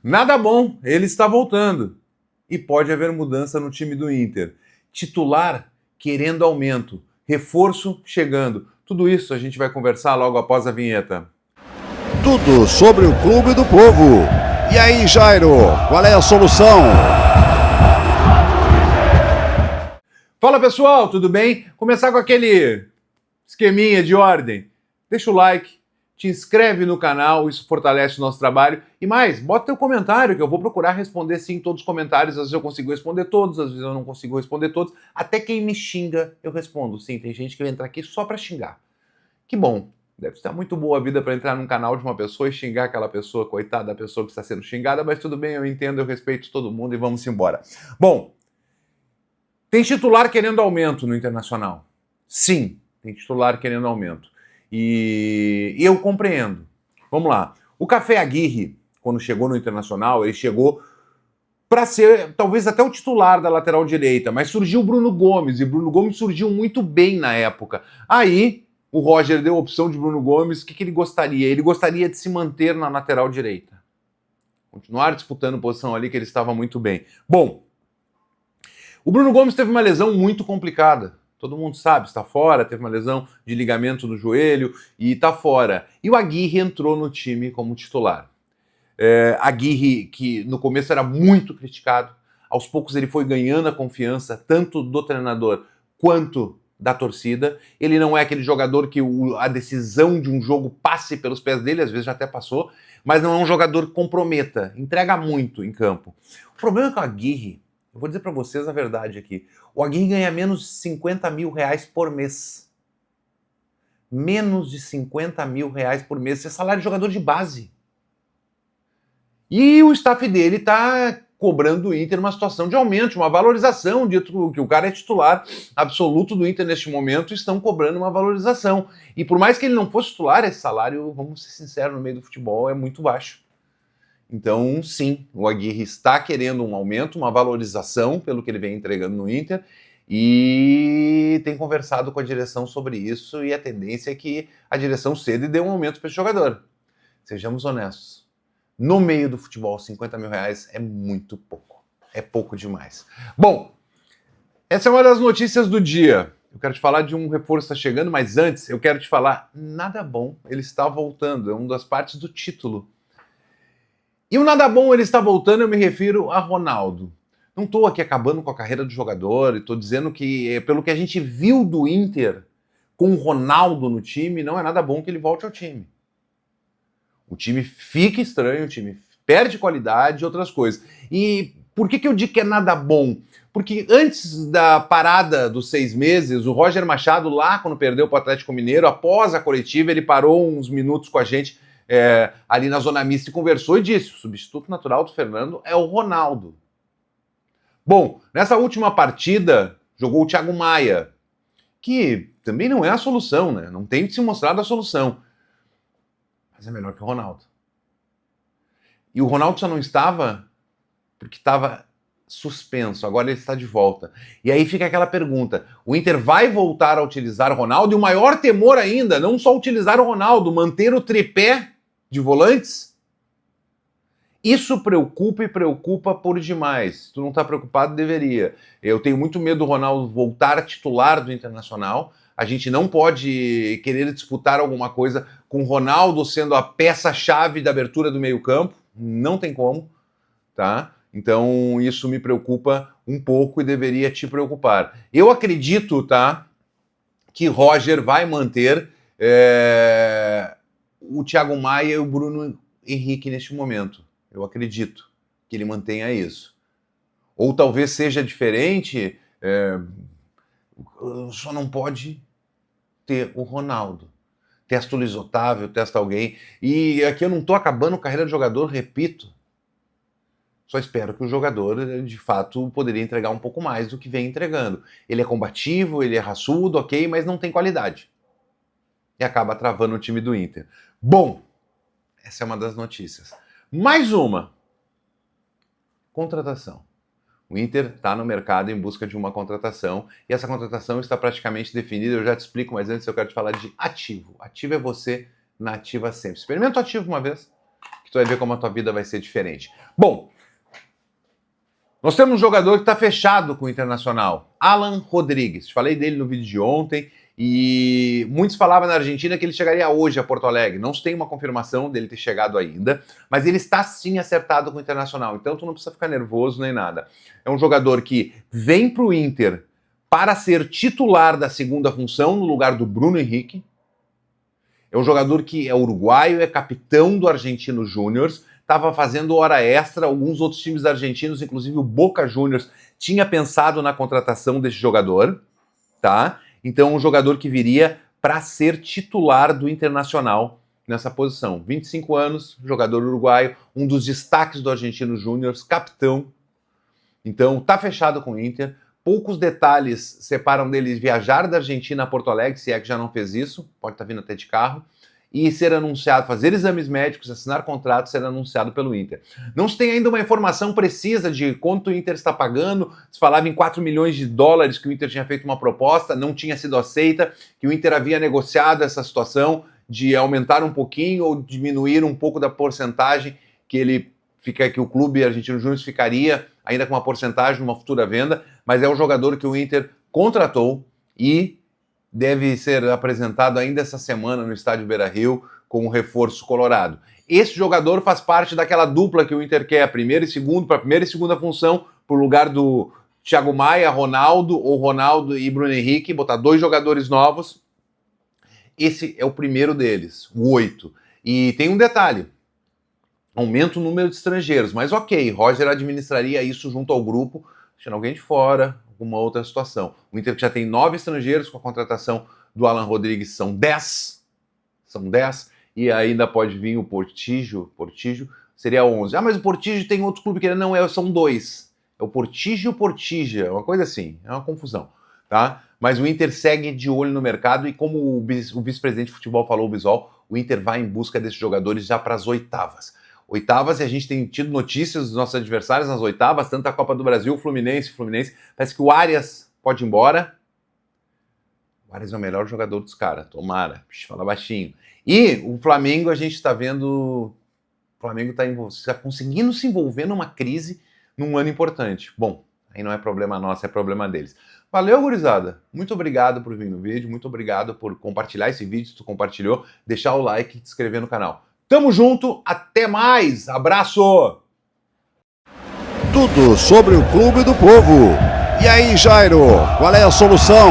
Nada bom, ele está voltando. E pode haver mudança no time do Inter. Titular querendo aumento, reforço chegando. Tudo isso a gente vai conversar logo após a vinheta. Tudo sobre o Clube do Povo. E aí, Jairo, qual é a solução? Fala pessoal, tudo bem? Começar com aquele esqueminha de ordem. Deixa o like, te inscreve no canal, isso fortalece o nosso trabalho. E mais, bota teu comentário que eu vou procurar responder sim todos os comentários. Às vezes eu consigo responder todos, às vezes eu não consigo responder todos. Até quem me xinga eu respondo. Sim, tem gente que vai entrar aqui só pra xingar. Que bom. Deve estar muito boa a vida para entrar num canal de uma pessoa e xingar aquela pessoa, coitada da pessoa que está sendo xingada, mas tudo bem, eu entendo, eu respeito todo mundo e vamos embora. Bom, tem titular querendo aumento no Internacional. Sim, tem titular querendo aumento. E eu compreendo. Vamos lá. O Café Aguirre, quando chegou no Internacional, ele chegou para ser talvez até o titular da lateral direita, mas surgiu o Bruno Gomes, e Bruno Gomes surgiu muito bem na época. Aí o Roger deu a opção de Bruno Gomes, o que ele gostaria? Ele gostaria de se manter na lateral direita. Continuar disputando posição ali que ele estava muito bem. Bom, o Bruno Gomes teve uma lesão muito complicada. Todo mundo sabe, está fora, teve uma lesão de ligamento do joelho e está fora. E o Aguirre entrou no time como titular. Aguirre, que no começo era muito criticado, aos poucos ele foi ganhando a confiança tanto do treinador quanto da torcida. Ele não é aquele jogador que a decisão de um jogo passe pelos pés dele, às vezes já até passou, mas não é um jogador que comprometa, entrega muito em campo. O problema é que o Aguirre, eu vou dizer para vocês a verdade aqui, o Aguirre ganha menos de 50 mil reais por mês. Menos de 50 mil reais por mês, isso é salário de jogador de base. E o staff dele está cobrando o Inter uma situação de aumento, uma valorização, dito que o cara é titular absoluto do Inter neste momento, estão cobrando uma valorização. E por mais que ele não fosse titular, esse salário, vamos ser sinceros, no meio do futebol é muito baixo. Então, sim, o Aguirre está querendo um aumento, uma valorização pelo que ele vem entregando no Inter e tem conversado com a direção sobre isso e a tendência é que a direção ceda e dê um aumento para esse jogador. Sejamos honestos. No meio do futebol, 50 mil reais é muito pouco. É pouco demais. Bom, essa é uma das notícias do dia. Eu quero te falar de um reforço que está chegando, mas antes eu quero te falar, nada bom, ele está voltando. É uma das partes do título. E o nada bom, ele está voltando, eu me refiro a Ronaldo. Não estou aqui acabando com a carreira do jogador, estou dizendo que, pelo que a gente viu do Inter, com o Ronaldo no time, não é nada bom que ele volte ao time. O time fica estranho, o time perde qualidade e outras coisas. E por que eu digo que é nada bom? Porque antes da parada dos 6 meses, o Roger Machado, lá quando perdeu para o Atlético Mineiro, após a coletiva, ele parou uns minutos com a gente ali na zona mista e conversou e disse: o substituto natural do Fernando é o Ronaldo. Bom, nessa última partida, jogou o Thiago Maia, que também não é a solução, né? Não tem se mostrado a solução. Mas é melhor que o Ronaldo. E o Ronaldo só não estava porque estava suspenso, agora ele está de volta. E aí fica aquela pergunta, o Inter vai voltar a utilizar o Ronaldo? E o maior temor ainda, não só utilizar o Ronaldo, manter o tripé de volantes? Isso preocupa e preocupa por demais. Se tu não está preocupado, deveria. Eu tenho muito medo do Ronaldo voltar titular do Internacional. A gente não pode querer disputar alguma coisa com o Ronaldo sendo a peça-chave da abertura do meio-campo. Não tem como, tá? Então isso me preocupa um pouco e deveria te preocupar. Eu acredito, tá, que Roger vai manter o Thiago Maia e o Bruno Henrique neste momento. Eu acredito que ele mantenha isso. Ou talvez seja diferente, só não pode ter o Ronaldo. Testa o Luiz Otávio, testa alguém. E aqui eu não estou acabando a carreira de jogador, repito. Só espero que o jogador, de fato, poderia entregar um pouco mais do que vem entregando. Ele é combativo, ele é raçudo, ok, mas não tem qualidade. E acaba travando o time do Inter. Bom, essa é uma das notícias. Mais uma. Contratação. O Inter está no mercado em busca de uma contratação e essa contratação está praticamente definida. Eu já te explico, mas antes eu quero te falar de ativo. Ativo é você na ativa sempre. Experimenta o ativo uma vez. que tu vai ver como a tua vida vai ser diferente. Bom, nós temos um jogador que está fechado com o Internacional, Alan Rodrigues. Falei dele no vídeo de ontem e muitos falavam na Argentina que ele chegaria hoje a Porto Alegre. Não se tem uma confirmação dele ter chegado ainda, mas ele está sim acertado com o Internacional. Então tu não precisa ficar nervoso nem nada. É um jogador que vem para o Inter para ser titular da segunda função no lugar do Bruno Henrique. É um jogador que é uruguaio, é capitão do Argentino Júnior, estava fazendo hora extra, alguns outros times argentinos, inclusive o Boca Juniors, tinha pensado na contratação desse jogador, tá? Então, um jogador que viria para ser titular do Internacional nessa posição. 25 anos, jogador uruguaio, um dos destaques do Argentino Júnior, capitão. Então, tá fechado com o Inter. Poucos detalhes separam dele viajar da Argentina a Porto Alegre, se é que já não fez isso, pode estar vindo até de carro, e ser anunciado, fazer exames médicos, assinar contrato, ser anunciado pelo Inter. Não se tem ainda uma informação precisa de quanto o Inter está pagando, se falava em 4 milhões de dólares que o Inter tinha feito uma proposta, não tinha sido aceita, que o Inter havia negociado essa situação de aumentar um pouquinho ou diminuir um pouco da porcentagem que o clube Argentino Júnior ficaria ainda com uma porcentagem numa futura venda, mas é um jogador que o Inter contratou e deve ser apresentado ainda essa semana no estádio Beira-Rio como reforço colorado. Esse jogador faz parte daquela dupla que o Inter quer, primeiro e segundo, para primeira e segunda função, por lugar do Thiago Maia, Ronaldo, ou Ronaldo e Bruno Henrique, botar 2 jogadores novos. Esse é o primeiro deles, o 8. E tem um detalhe, aumenta o número de estrangeiros, mas ok, Roger administraria isso junto ao grupo, deixando alguém de fora, alguma outra situação. O Inter já tem 9 estrangeiros com a contratação do Alan Rodrigues, são 10, e ainda pode vir o Portillo seria 11. Ah, mas o Portillo tem outro clube que não é, são 2. É o Portillo e o Portilla, uma coisa assim, é uma confusão, tá? Mas o Inter segue de olho no mercado e como o vice-presidente de futebol falou, o Bisol, o Inter vai em busca desses jogadores já para as oitavas. E a gente tem tido notícias dos nossos adversários nas oitavas, tanto a Copa do Brasil, o Fluminense, parece que o Arias pode ir embora. O Arias é o melhor jogador dos caras, tomara, fala baixinho. E o Flamengo, a gente está vendo, o Flamengo está conseguindo se envolver numa crise num ano importante. Bom, aí não é problema nosso, é problema deles. Valeu, gurizada. Muito obrigado por vir no vídeo, muito obrigado por compartilhar esse vídeo, se tu compartilhou, deixar o like e te inscrever no canal. Tamo junto, até mais, abraço! Tudo sobre o Clube do Povo. E aí, Jairo, qual é a solução?